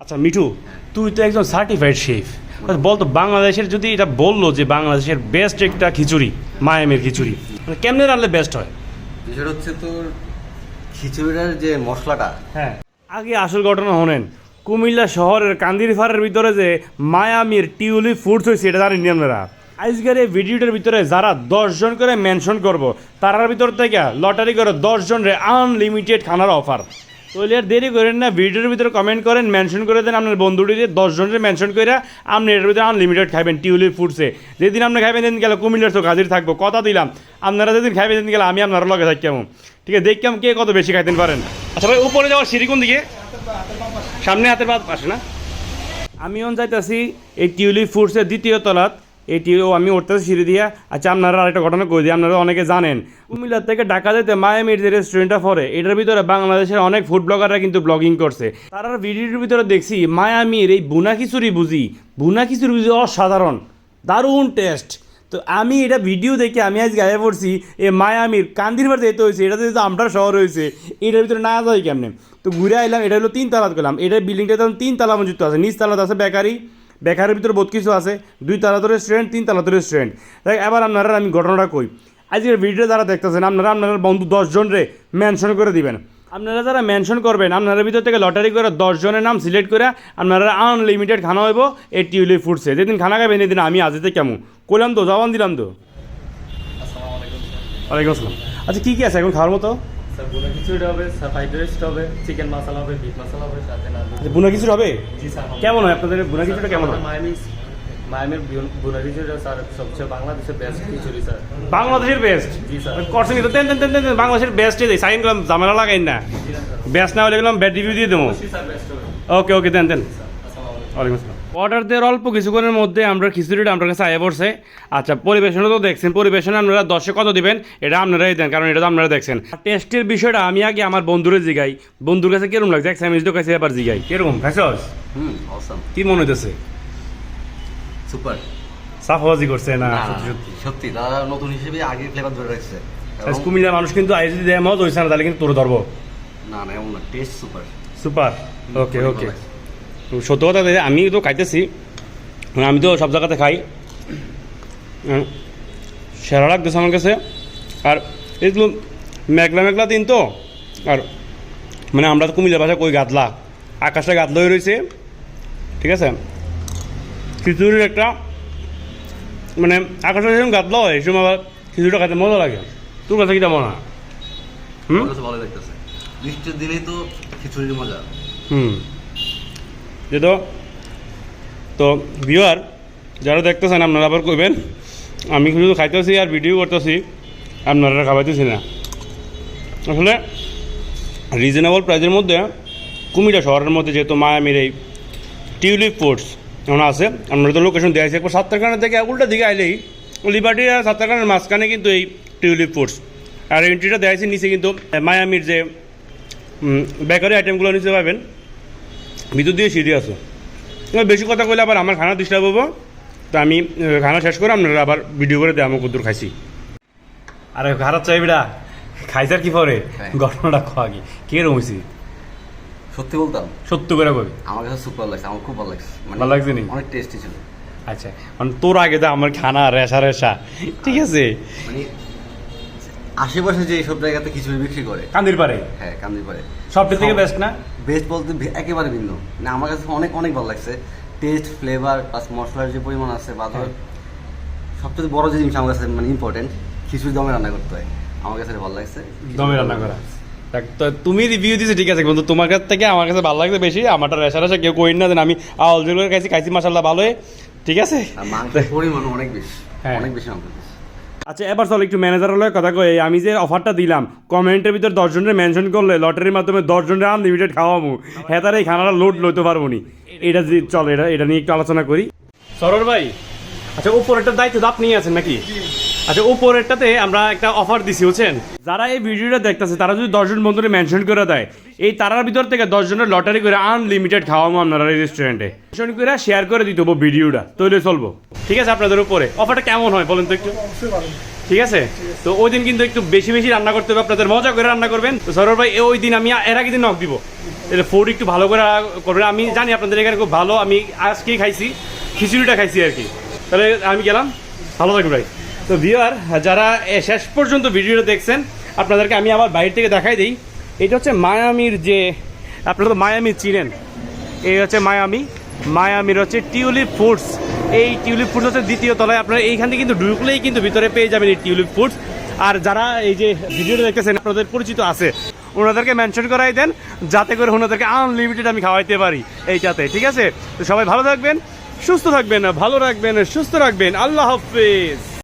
আচ্ছা মিঠু, তুই তো একজন সার্টিফাইড শেফ, বলতো বাংলাদেশের যদি এটা বললো যে বাংলাদেশের বেস্ট একটা খিচুড়ি মায়ামের খিচুড়ি, মানে কেমনে রান্নলে বেস্ট হয়? বিষয়টা হচ্ছে তোর খিচুড়িটার যে মশলাটা। হ্যাঁ, আগে আসল ঘটনা শোনেন। কুমিল্লা শহরের কান্দিরফারের ভিতরে যে মায়ামির টিউলিপ ফুডস হয়েছে এটা জানেন আপনারা? আজকের এই ভিডিওটার ভিতরে যারা 10 জন করে মেনশন করব তারার ভিতর থেকে লটারি করে 10 জনের আনলিমিটেড খানার অফার। তাহলে আর দেরি করেন না, ভিডিওর ভিতরে কমেন্ট করেন, মেনশন করে দেন আপনার বন্ধুটিকে, 10 জনের মেনশন করে আপনি এটার ভিতরে আনলিমিটেড খাবেন টিউলিপ ফুডসে। যেদিন আপনি খাবেন সেদিন গেলে কুমিল্লার তো হাজির থাকবো, কথা দিলাম। আপনারা যেদিন খাবেন সেদিন গেলে আমি আপনার লগে থাকি কেমন, ঠিক আছে? দেখলাম কে কত বেশি খাইতে পারেন। আচ্ছা ভাই, উপরে যাওয়ার সিঁড়ি কোন দিকে? সামনে হাতের বাদ পাশে না? আমি অন যাইতেছি এই টিউলিপ ফুডসের দ্বিতীয় তলাত, এটিও আমি উঠতেছি সিঁড়ি দিয়া। আচ্ছা, আপনারা আরেকটা ঘটনা কই দিই, আপনারা অনেকে জানেন কুমিল্লা থেকে ঢাকা যেতে মায়ামির যে রেস্টুরেন্টটা পড়ে এটার ভিতরে বাংলাদেশের অনেক ফুড ব্লগাররা কিন্তু ব্লগিং করছে। তার ভিডিওর ভিতরে দেখছি মায়ামির এই বুনা খিচুড়ি বুঝি অসাধারণ, দারুণ টেস্ট। তো আমি এটা ভিডিও দেখে আমি আজ গায়ে পড়ছি এ মায়ামির কান্দিরবার যেতে হয়েছে, এটা যেহেতু আমরা শহর হয়েছে এটার ভিতরে না যাই কেমনে। তো ঘুরে আইলাম, এটা হলো 3 তালাত গেলাম। এটার বিল্ডিংটা তখন 3 তালা মজুত আছে, নিচ তালাত আছে বেকারের ভিতরে বহুত কিছু আছে, 2 তালাত রেস্টুরেন্ট, 3 তালাত রেস্টুরেন্ট। তাই এবার আপনারা আমি ঘটনাটা কই, আজকের ভিডিও যারা দেখতেছেন আপনারা আপনার বন্ধু 10 জনরে মেনশন করে দিবেন। আপনারা যারা মেনশন করবেন আপনার ভিতর থেকে লটারি করে 10 জনের নাম সিলেক্ট করে আপনারা আনলিমিটেড খানা হইব এই টিউলিপ ফুডসে। যেদিন খানা খাবেন এদিন আমি আজতে কেমন করলাম তো, জবান দিলাম তো। ওয়ালাইকুম আসসালাম। আচ্ছা, কী কী আছে এখন খাওয়ার মতো? স্যার বুনা খিচুড়ি হবে, স্যার ফ্রাইড রাইস হবে, চিকেন মশলা হবে, বিফ মশলা হবে, সাথে না বুনা খিচুড়ি হবে? জি স্যার। কেমন হয় আপনাদের বুনা খিচুড়িটা কেমন হয়? মায়ামির বুনা খিচুড়ি স্যার সবচেয়ে বাংলাদেশের বেস্ট খিচুড়ি স্যার। বাংলাদেশের বেস্ট? জি স্যার। করছেন কিন্তু তেন বাংলাদেশের বেস্টই দেয়, সাইন করলাম, ঝামেলা লাগাই না। বেস্ট না হলে গেলাম ব্যাড রিভিউ দিয়ে দেবো। স্যার বেস্ট হবে। ওকে দেন। আসসালামু আলাইকুম। ওয়ালাইকুম আসসালাম। অর্ডার দেওয়ার অল্প কিছুক্ষণের মধ্যে আমরা খিচুড়িটা আপনার কাছে আয়া পড়ছে। আচ্ছা, পরিবেশনও তো দেখছেন, পরিবেশনে আপনারা 10-এ কত দিবেন এটা আপনারাই দেন, কারণ এটা তো আপনারা দেখছেন। টেস্টের বিষয়টা আমি আগে আমার বন্ধুরে জিগাই, বন্ধুর কাছে কিরকম লাগছে, আমি তো কাছে এবার জিগাই কিরকম খাইছস, অসাম। কি মনে হইতেছে? সুপার। সাফাবাজি করছে না? না, সত্যি সত্যি সত্যি তারা নতুন হিসেবে আগে ফ্লেভার ধরে রাখছে। এবং- কুমিল্লার মানুষ কিন্তু আই যদি দেয় মত হয়েছে না তাহলে কিন্তু তোর ধরবো। না এমন না, টেস্ট সুপার। সুপার। ওকে অনেক ভালো লাগছে। সত্য কথা, আমি তো খাইতেছি, আমি তো সব জায়গাতে খাই, সেরা লাগতেছে আমার কাছে। আর এগুলো মেঘলা দিন তো, আর মানে আমরা তো কুমিল্লার ভাষায় কই গাদলা, আকাশে গাদলা হয়ে রয়েছে, ঠিক আছে? খিচুড়ির একটা মানে আকাশে যেরকম গাদলা হয় এই সময় আবার খিচুড়িটা খাইতে মজা লাগে। তোর কাছে কি তেমন না? আমার কাছে ভালো লাগতেছে। বৃষ্টির দিনেই তো খিচুড়ির মজা। যেহেতু তো ভিউয়ার যারা দেখতেছেন আপনারা আবার কইবেন আমি শুধু খাইতেছি আর ভিডিও করতেছি, আপনারা খাওয়াইতেছি না। আসলে রিজনেবল প্রাইসের মধ্যে কুমিল্লা শহরের মধ্যে যেহেতু মায়ামির এই টিউলিপ ফুডস এখন আছে, আমরা তো লোকেশন দেওয়া আছে একবার সাতটাখানের থেকে উল্টা দিকে আইলেই লিবার্টি আর সাতটাখানের মাঝখানে কিন্তু এই টিউলিপ ফুডস, আর এন্ট্রিটা দেওয়া আছে নিচে কিন্তু মায়ামির যে বেকারি আইটেমগুলো নিচে পাবেন, ভিতর দিয়ে সিঁড়ি আছে। বেশি কথা কইলে আবার আমার খানা ডিস্টার্ব হবো, তো আমি খানা শেষ করে আপনারা আবার ভিডিও করে দেয় আমার কুদ্দুর খাইছি। আরে খারাপ চাইবিটা খাইছার কি পরে ঘটনাটা খাওয়া কি কে রয়েছি সত্যি বলতাম, সত্য করে কবি আমার কাছে সুপার লাগছে, আমার খুব ভালো লাগছে। ভালো লাগছে নি? অনেক টেস্টি ছিল। আচ্ছা, মানে তোর আগে তো আমার খানা রেশা ঠিক আছে। মানে আশেপাশে যে সব জায়গাতে খিচুড়ি বিক্রি করে, কান্দির পারে হ্যাঁ কান্দি পারে, সবটা থেকে বেস্ট না? বেস্ট বলতে একেবারে ভিন্ন। মানে আমার কাছে অনেক ভালো লাগছে। টেস্ট, ফ্লেভার প্লাস মশলার যে পরিমাণ আছে বা ধর সবচেয়ে বড় যে জিনিস আমার কাছে মানে ইম্পর্টেন্ট, খিচুড়ি দমে রান্না করতে হয়। আমার কাছে এটা ভালো লাগছে, দমে রান্না করা। তো তুমি রিভিউ দিছো ঠিক আছে, কিন্তু তোমার কাছ থেকে আমার কাছে ভালো লাগছে বেশি। আমারটা রেশা কেউ কই না দেন, আমি আওয়াল জোর করে খাইছি মাসাল্লাহ ভালোই, ঠিক আছে। আর মাংসের পরিমাণ অনেক বেশি, হ্যাঁ। অনেক বেশি মাংস দিয়েছে। আচ্ছা, এবার চলো একটু ম্যানেজার হলে কথা কই, আমি যে অফারটা দিলাম কমেন্টের ভিতর 10 জনের মেনশন করলে লটারির মাধ্যমে 10 জনের আনলিমিটেড খাওয়াবো, হ্যাঁ তার এই খানাটা লোড লইতে পারবো নি। এটা যে চলো এটা নিয়ে একটু আলোচনা করি। সরোর ভাই, আচ্ছা উপরেরটা দায়িত্ব আপনি আছেন নাকি? আচ্ছা উপরেরটাতে আমরা একটা অফার দিছি বুঝছেন, যারা এই ভিডিওটা দেখতেছে তারা যদি 10 জন বন্ধুরে মেনশন করে দেয়, এই তারার ভিতর থেকে 10 জনের লটারি করে আনলিমিটেড খাওয়াবো আপনারা এই রেস্টুরেন্টে। মেনশন করে শেয়ার করে দিতে হবো ভিডিওটা, তৈলে চলবো। ঠিক আছে, আপনাদের উপরে অফারটা কেমন হয় বলেন তো একটু। ঠিক আছে, তো ওই দিন কিন্তু একটু বেশি বেশি রান্না করতে হবে, আপনাদের মজা করে রান্না করবেন। তো সরোর ভাই ওই দিন আমি এর আগে দিন নক দিব, এটা ফুড একটু ভালো করে করবেন। আমি জানি আপনাদের এখানে খুব ভালো, আমি আজকেই খাইছি, খিচুড়িটা খাইছি আর কি। তাহলে আমি গেলাম, ভালো থাকবেন ভাই। তো ভিউয়ার যারা শেষ পর্যন্ত ভিডিওটা দেখছেন, আপনাদেরকে আমি আবার বাইরে থেকে দেখাই দিই। এটা হচ্ছে মায়ামির, যে আপনারা তো মায়ামি চিনেন, এই হচ্ছে মায়ামির হচ্ছে টিউলিপ ফুডস। এই টিউলিপ ফুডস হচ্ছে দ্বিতীয় তলায়, আপনারা এইখান থেকে কিন্তু ঢুকলেই কিন্তু ভিতরে পেয়ে যাবেন এই টিউলিপ ফুডস। আর যারা এই যে ভিডিওটা দেখতেছেন আপনাদের পরিচিত আছে, ওনাদেরকে মেনশন করাই দেন, যাতে করে ওনাদেরকে আনলিমিটেড আমি খাওয়াইতে পারি এইটাতে। ঠিক আছে, তো সবাই ভালো থাকবেন, সুস্থ থাকবেন, ভালো রাখবেন, সুস্থ রাখবেন। আল্লাহ হাফেজ।